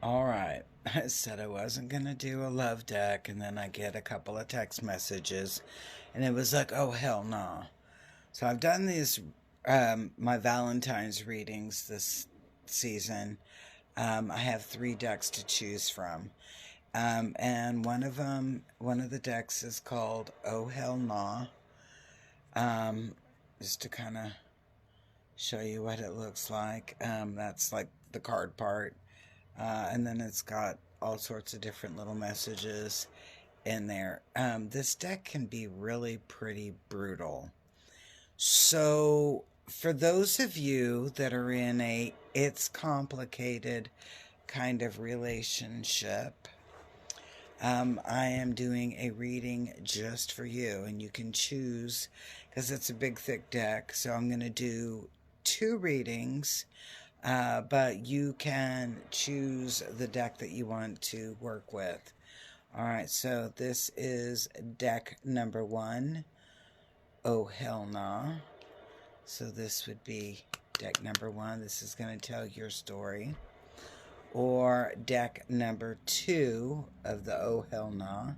All right. I said I wasn't going to do a love deck, and then I get a couple of text messages, and it was like, oh, hell no. So I've done these, my Valentine's readings this season. I have three decks to choose from. And one of the decks is called Oh Hell Nah. Just to kind of show you what it looks like. That's like the card part. And then it's got all sorts of different little messages in there. This deck can be really pretty brutal. So, for those of you that are in a it's complicated kind of relationship, I am doing a reading just for you, and you can choose because it's a big, thick deck. So, I'm going to do two readings, but you can choose the deck that you want to work with. All right, so this is deck number one. Oh, hell nah. So this would be deck number one. This is going to tell your story. Or deck number two of the Oh, hell nah.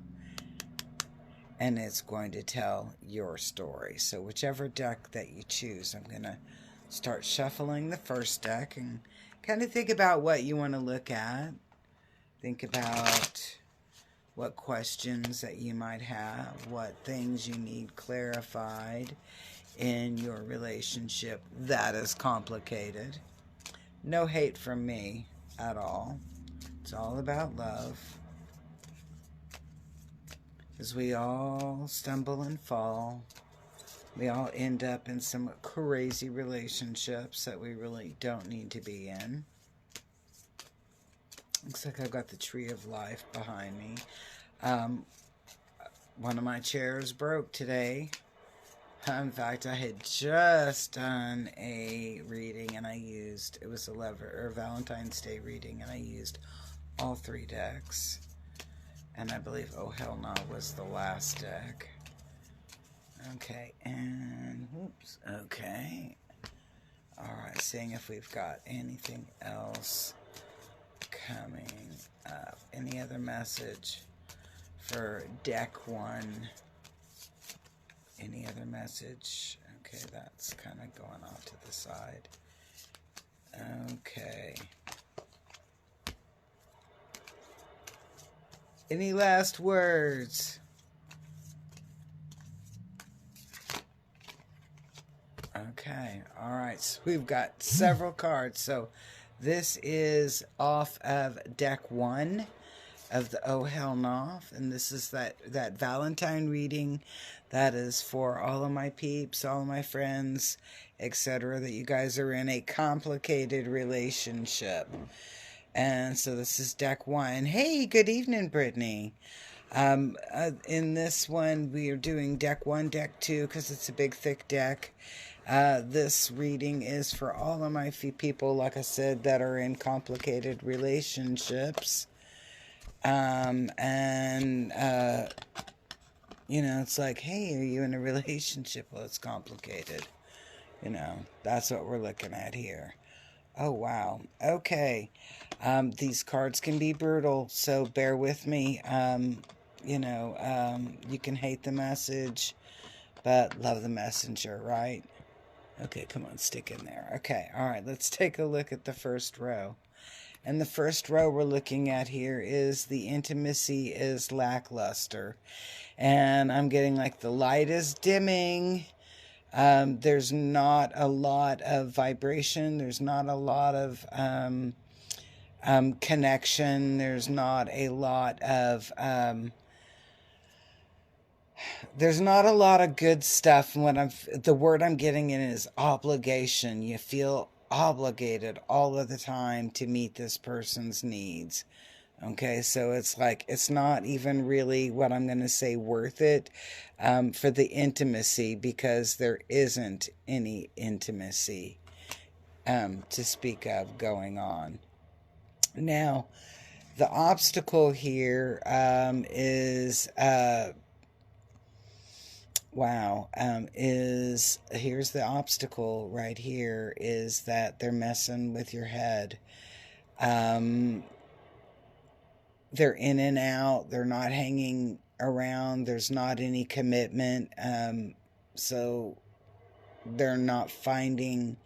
And it's going to tell your story. So whichever deck that you choose, I'm going to start shuffling the first deck and kind of think about what you want to look at. Think about what questions that you might have, what things you need clarified in your relationship that is complicated. No hate from me at all. It's all about love. As we all stumble and fall, we all end up in some crazy relationships that we really don't need to be in. Looks like I've got the Tree of Life behind me. One of my chairs broke today. In fact, I had just done a reading and it was a Valentine's Day reading, and I used all three decks. And I believe Oh Hell No was the last deck. Okay, and whoops, okay. Alright, seeing if we've got anything else coming up. Any other message for deck one? Any other message? Okay, that's kind of going off to the side. Okay. Any last words? Okay, all right. So we've got several cards. So this is off of deck one of the Oh Hell No, and this is that Valentine reading that is for all of my peeps, all of my friends, etc., that you guys are in a complicated relationship. And so this is deck one. Hey, good evening, Brittany. In this one, we are doing deck one, deck two, because it's a big, thick deck. This reading is for all of my people, like I said, that are in complicated relationships. It's like, hey, are you in a relationship? Well, it's complicated. That's what we're looking at here. Oh, wow. Okay. These cards can be brutal, so bear with me. You can hate the message, but love the messenger, right? Okay, come on, stick in there. Okay, all right, let's take a look at the first row. And the first row we're looking at here is the intimacy is lackluster. And I'm getting like the light is dimming. There's not a lot of vibration. There's not a lot of connection. There's not a lot of good stuff. And the word I'm getting in is obligation. You feel obligated all of the time to meet this person's needs. Okay, so it's like, it's not even really what I'm going to say worth it for the intimacy, because there isn't any intimacy to speak of going on. Now, the obstacle here here's the obstacle right here, is that they're messing with your head. they're in and out. They're not hanging around. There's not any commitment. So they're not finding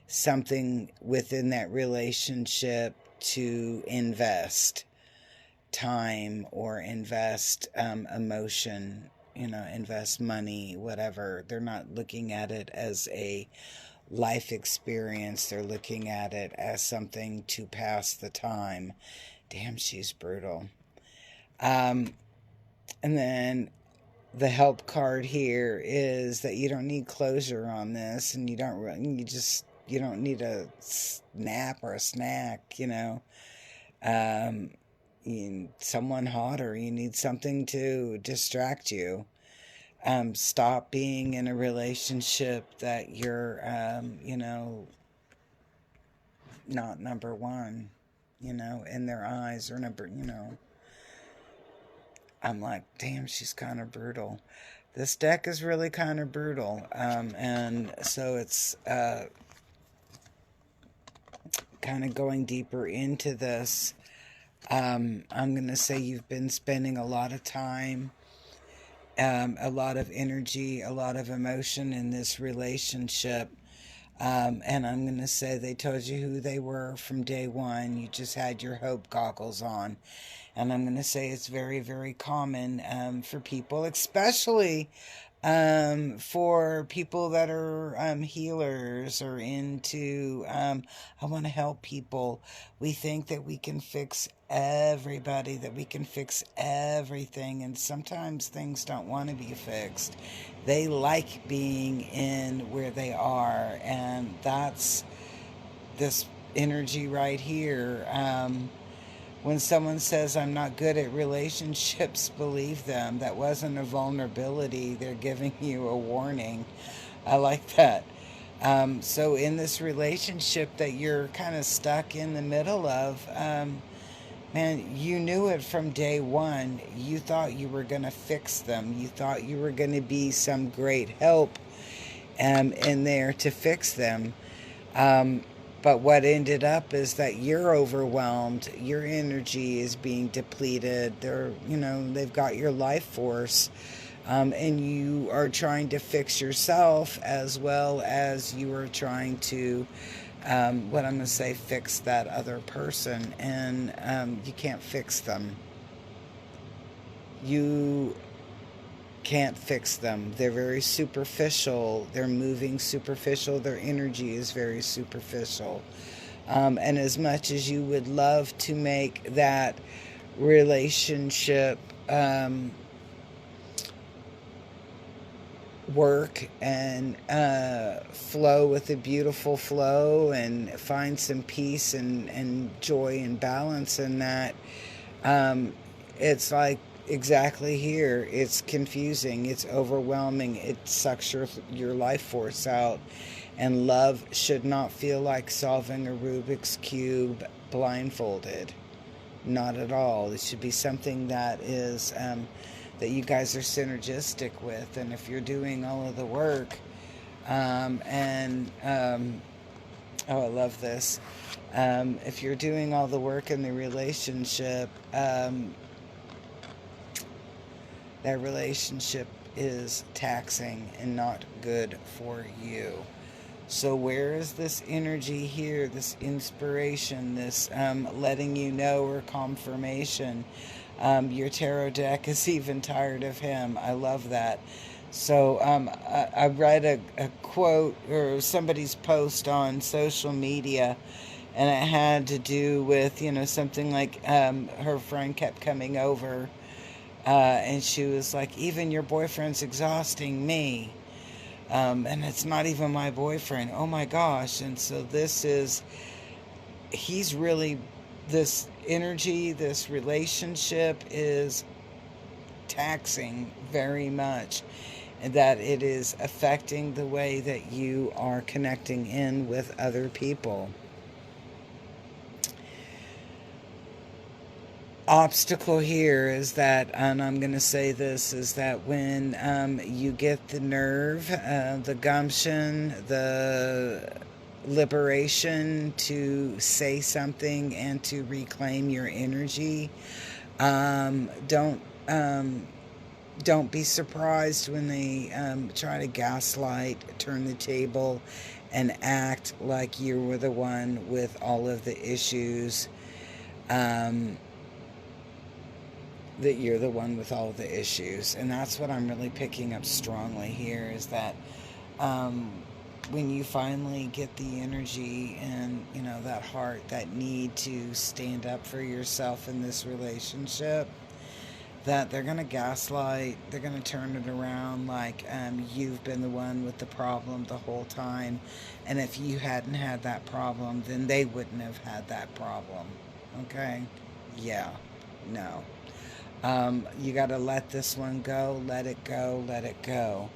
something within that relationship to invest time or invest emotion, invest money, whatever. They're not looking at it as a life experience. They're looking at it as something to pass the time. Damn, she's brutal. Um, and then the help card here is that you don't need closure on this, and you don't need a nap or a snack, you need someone hotter. You need something to distract you. Stop being in a relationship that you're, not number one, in their eyes, or I'm like, damn, she's kind of brutal. This deck is really kind of brutal. And so it's kind of going deeper into this. I'm going to say you've been spending a lot of time, a lot of energy, a lot of emotion in this relationship. And I'm going to say they told you who they were from day one. You just had your hope goggles on. And I'm going to say it's very, very common for people, especially for people that are healers or into, I want to help people. We think that we can fix everybody, that we can fix everything. And sometimes things don't want to be fixed. They like being in where they are. And that's this energy right here. When someone says, I'm not good at relationships, believe them. That wasn't a vulnerability. They're giving you a warning. I like that. So in this relationship that you're kind of stuck in the middle of, man, you knew it from day one. You thought you were going to fix them. You thought you were going to be some great help in there to fix them. But what ended up is that you're overwhelmed. Your energy is being depleted. They've got your life force. And you are trying to fix yourself as well as you are trying to, what I'm going to say, fix that other person. And you can't fix them. You can't fix them. They're very superficial. They're moving superficial. Their energy is very superficial. And as much as you would love to make that relationship work and flow with a beautiful flow and find some peace and joy and balance in that, it's like, exactly here, it's confusing, it's overwhelming, it sucks your life force out. And love should not feel like solving a Rubik's Cube blindfolded. Not at all. It should be something that is that you guys are synergistic with. And if you're doing all of the work, oh, I love this. If you're doing all the work in the relationship, that relationship is taxing and not good for you. So where is this energy here, this inspiration, this letting you know, or confirmation? Your tarot deck is even tired of him. I love that. So I read a quote or somebody's post on social media, and it had to do with, something like her friend kept coming over, and she was like, even your boyfriend's exhausting me. And it's not even my boyfriend. Oh my gosh. And so he's really, this energy, this relationship is taxing very much. And that it is affecting the way that you are connecting in with other people. Obstacle here is that, and I'm going to say this, is that when you get the nerve, the gumption, the liberation to say something and to reclaim your energy, Don't don't be surprised when they try to gaslight, turn the table, and act like you were the one with all of the issues. Um, that you're the one with all of the issues, and that's what I'm really picking up strongly here. Is that um, when you finally get the energy and that heart, that need to stand up for yourself in this relationship, that they're going to gaslight, they're going to turn it around like you've been the one with the problem the whole time. And if you hadn't had that problem, then they wouldn't have had that problem. Okay? Yeah. No. You got to let this one go, let it go, let it go.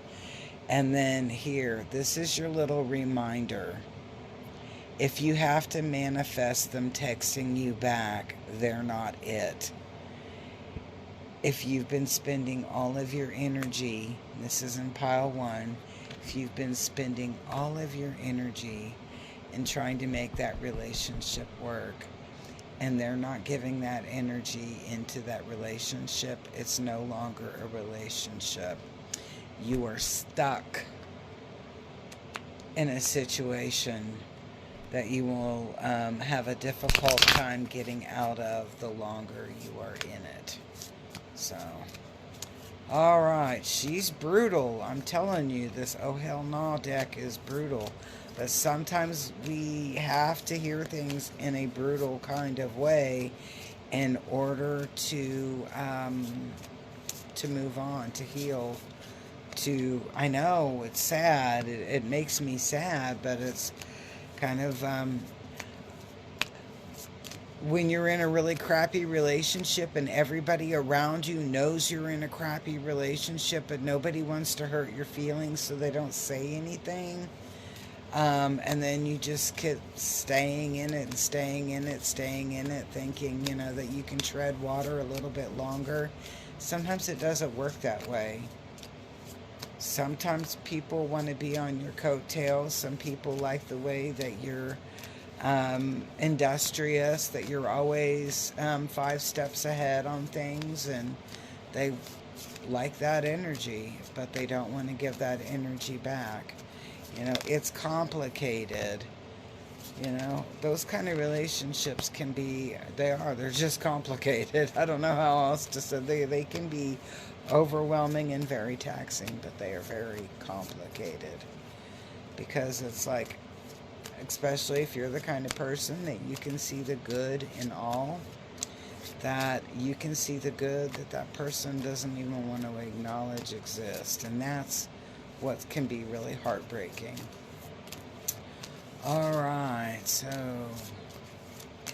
And then here, this is your little reminder. If you have to manifest them texting you back, they're not it. If you've been spending all of your energy, this is in pile one, if you've been spending all of your energy in trying to make that relationship work, and they're not giving that energy into that relationship, it's no longer a relationship. You are stuck in a situation that you will have a difficult time getting out of the longer you are in it. So, all right, she's brutal. I'm telling you, this Oh Hell Nah deck is brutal. But sometimes we have to hear things in a brutal kind of way in order to move on, to heal. I know it's sad. It makes me sad, but it's kind of when you're in a really crappy relationship and everybody around you knows you're in a crappy relationship, but nobody wants to hurt your feelings, so they don't say anything. And then you just keep staying in it and staying in it, thinking, that you can tread water a little bit longer. Sometimes it doesn't work that way. Sometimes people want to be on your coattails. Some people like the way that you're industrious, that you're always 5 steps ahead on things, and they like that energy, but they don't want to give that energy back. It's complicated. Those kind of relationships can be, they're just complicated. I don't know how else to say. They can be overwhelming and very taxing, but they are very complicated. Because it's like, especially if you're the kind of person that you can see the good in all, that you can see the good that person doesn't even want to acknowledge exists. And that's what can be really heartbreaking. All right, so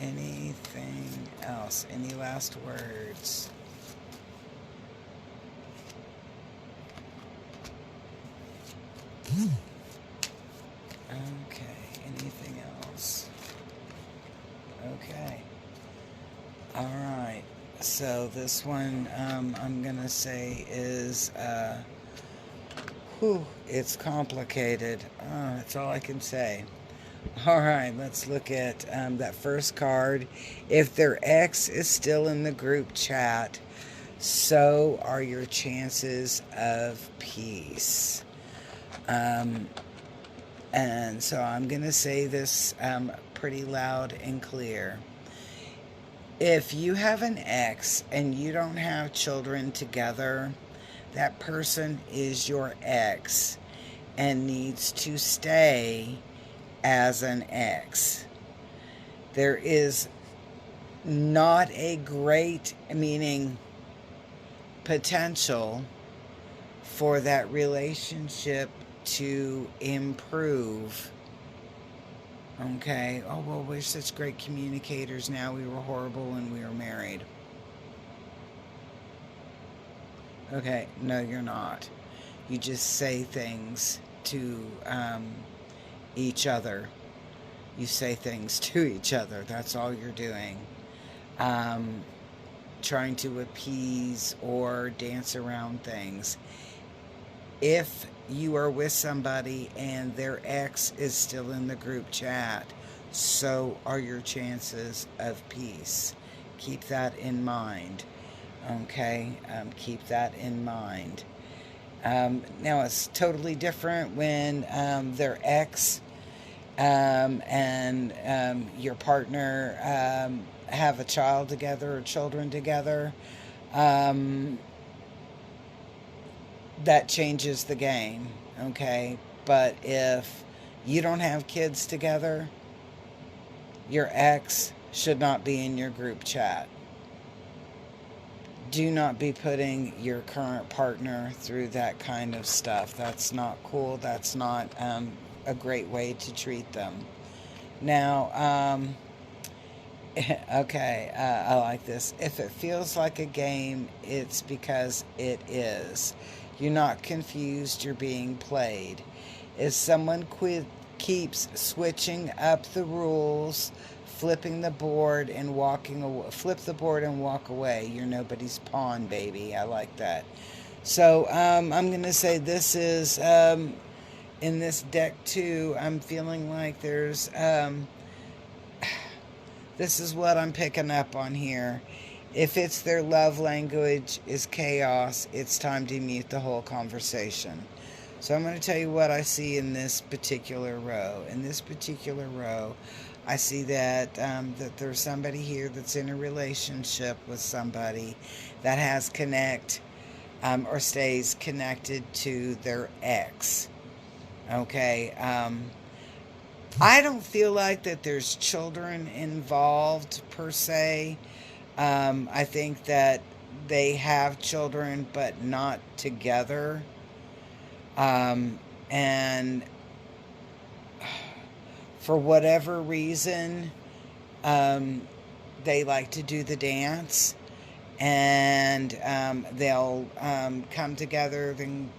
anything else? Any last words? Okay, anything else? Okay. All right, so this one I'm going to say is it's complicated. That's all I can say. All right, let's look at that first card. If their ex is still in the group chat, so are your chances of peace. And so I'm going to say this pretty loud and clear. If you have an ex and you don't have children together, that person is your ex and needs to stay as an ex. There is not a great, meaning potential for that relationship to improve. Okay, oh well, we're such great communicators now. We were horrible when we were married. Okay, no, you're not. You just say things to each other. You say things to each other. That's all you're doing. Trying to appease or dance around things. If you are with somebody and their ex is still in the group chat, so are your chances of peace. Keep that in mind. Okay, keep that in mind. Now it's totally different when they're ex and your partner have a child together or children together. Um, that changes the game, okay? But if you don't have kids together, your ex should not be in your group chat. Do not be putting your current partner through that kind of stuff. That's not cool. That's not a great way to treat them. Now, okay, I like this. If it feels like a game, it's because it is. You're not confused, you're being played. If someone keeps switching up the rules, flipping the board and walking away, flip the board and walk away, you're nobody's pawn, baby. I like that. So I'm going to say this is, in this deck too, I'm feeling like there's, this is what I'm picking up on here. If it's their love language is chaos, it's time to mute the whole conversation. So I'm going to tell you what I see in this particular row. In this particular row, I see that that there's somebody here that's in a relationship with somebody that has or stays connected to their ex. Okay. I don't feel like that there's children involved per se. I think that they have children, but not together. And for whatever reason, they like to do the dance, and they'll come together, then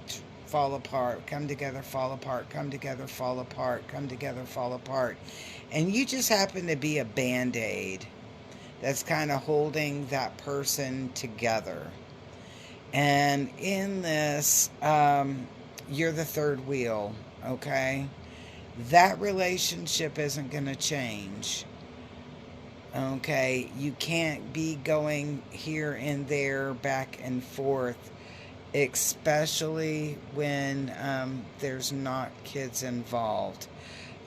fall apart, come together, fall apart, come together, fall apart, come together, fall apart. And you just happen to be a band-aid that's kind of holding that person together. And in this, you're the third wheel, okay? That relationship isn't going to change, okay? You can't be going here and there, back and forth, especially when there's not kids involved.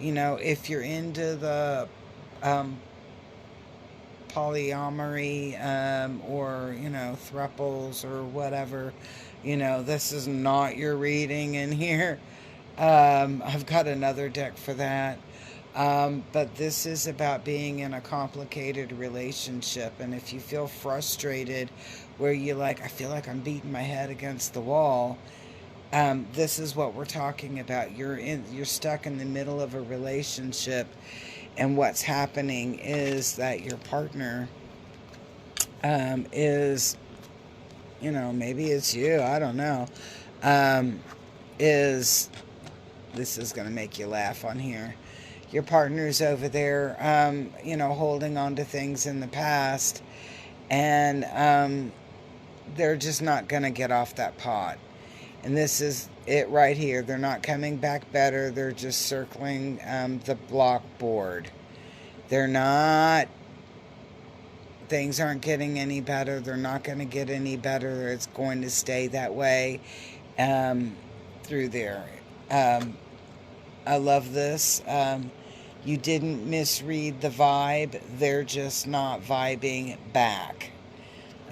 You know, if you're into the polyamory or, you know, thruples or whatever, you know, this is not your reading in here. I've got another deck for that. But this is about being in a complicated relationship. And if you feel frustrated where you're like, I feel like I'm beating my head against the wall, this is what we're talking about. You're stuck in the middle of a relationship, and what's happening is that your partner is, you know, maybe it's you, I don't know, this is going to make you laugh on here. Your partner's over there, you know, holding on to things in the past, and they're just not going to get off that pot. And this is it right here. They're not coming back better. They're just circling the block board. They're not, things aren't getting any better. They're not going to get any better. It's going to stay that way through there. I love this. You didn't misread the vibe. They're just not vibing back.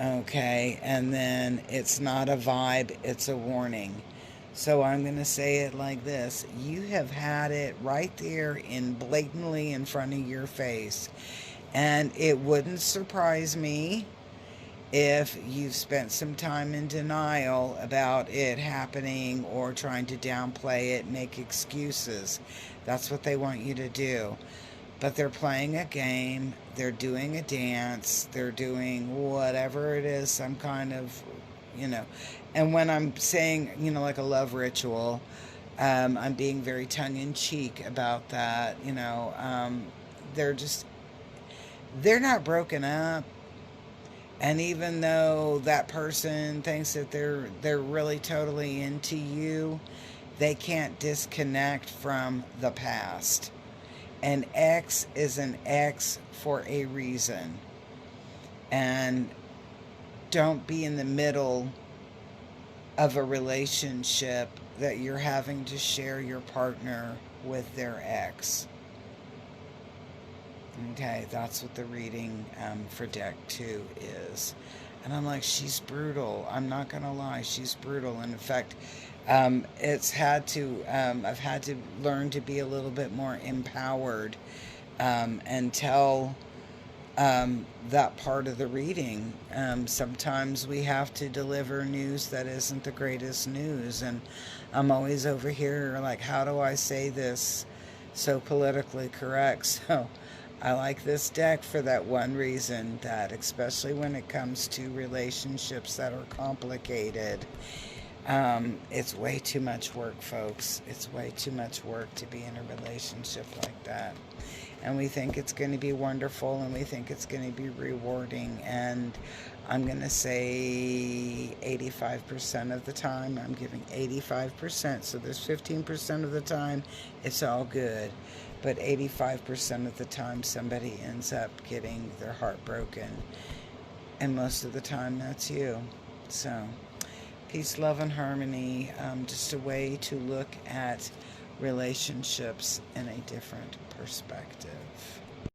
Okay, and then it's not a vibe, it's a warning. So I'm going to say it like this. You have had it right there blatantly in front of your face. And it wouldn't surprise me if you've spent some time in denial about it happening or trying to downplay it, make excuses. That's what they want you to do. But they're playing a game, they're doing a dance, they're doing whatever it is, some kind of, you know. And when I'm saying, you know, like a love ritual, I'm being very tongue-in-cheek about that, you know. They're not broken up. And even though that person thinks that they're really totally into you, they can't disconnect from the past. An ex is an ex for a reason. And don't be in the middle of a relationship that you're having to share your partner with their ex. Okay, that's what the reading for deck 2 is. And I'm like, she's brutal. I'm not going to lie, she's brutal. And in fact, I've had to learn to be a little bit more empowered and tell that part of the reading. Sometimes we have to deliver news that isn't the greatest news, and I'm always over here like, how do I say this so politically correct? So I like this deck for that one reason, that especially when it comes to relationships that are complicated, it's way too much work, folks. It's way too much work to be in a relationship like that. And we think it's going to be wonderful, and we think it's going to be rewarding. And I'm going to say 85% of the time, I'm giving 85%. So there's 15% of the time it's all good. But 85% of the time, somebody ends up getting their heart broken. And most of the time, that's you. So peace, love, and harmony. Just a way to look at relationships in a different perspective.